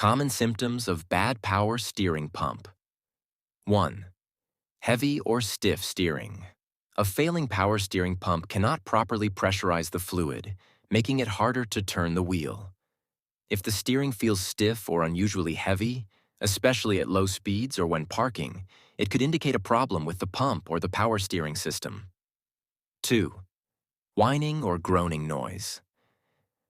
Common symptoms of bad power steering pump. 1. Heavy or stiff steering. A failing power steering pump cannot properly pressurize the fluid, making it harder to turn the wheel. If the steering feels stiff or unusually heavy, especially at low speeds or when parking, it could indicate a problem with the pump or the power steering system. 2. Whining or groaning noise.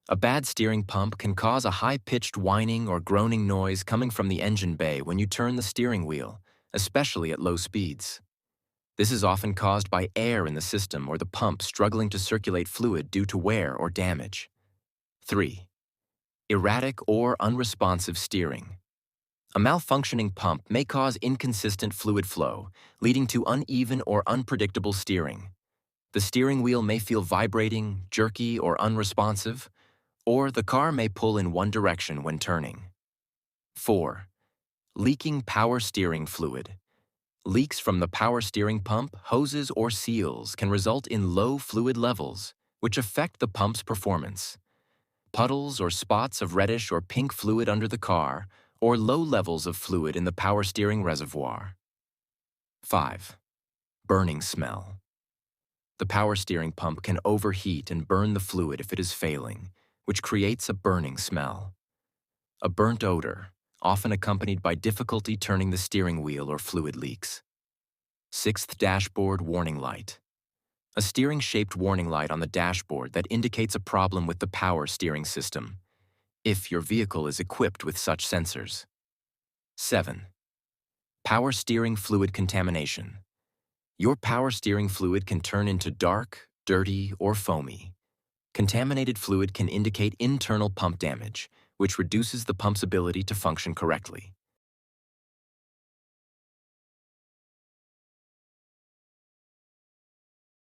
A bad steering pump can cause a high-pitched whining or groaning noise coming from the engine bay when you turn the steering wheel, especially at low speeds. This is often caused by air in the system or the pump struggling to circulate fluid due to wear or damage. 3. Erratic or unresponsive steering. A malfunctioning pump may cause inconsistent fluid flow, leading to uneven or unpredictable steering. The steering wheel may feel vibrating, jerky, or unresponsive, or the car may pull in one direction when turning. 4. Leaking power steering fluid. Leaks from the power steering pump, hoses, or seals can result in low fluid levels, which affect the pump's performance. Puddles or spots of reddish or pink fluid under the car, or low levels of fluid in the power steering reservoir. 5. Burning smell. The power steering pump can overheat and burn the fluid if it is failing, which creates a burning smell. A burnt odor, often accompanied by difficulty turning the steering wheel or fluid leaks. 6th dashboard warning light. A steering-shaped warning light on the dashboard that indicates a problem with the power steering system, if your vehicle is equipped with such sensors. 7. Power steering fluid contamination. Your power steering fluid can turn into dark, dirty, or foamy. Contaminated fluid can indicate internal pump damage, which reduces the pump's ability to function correctly.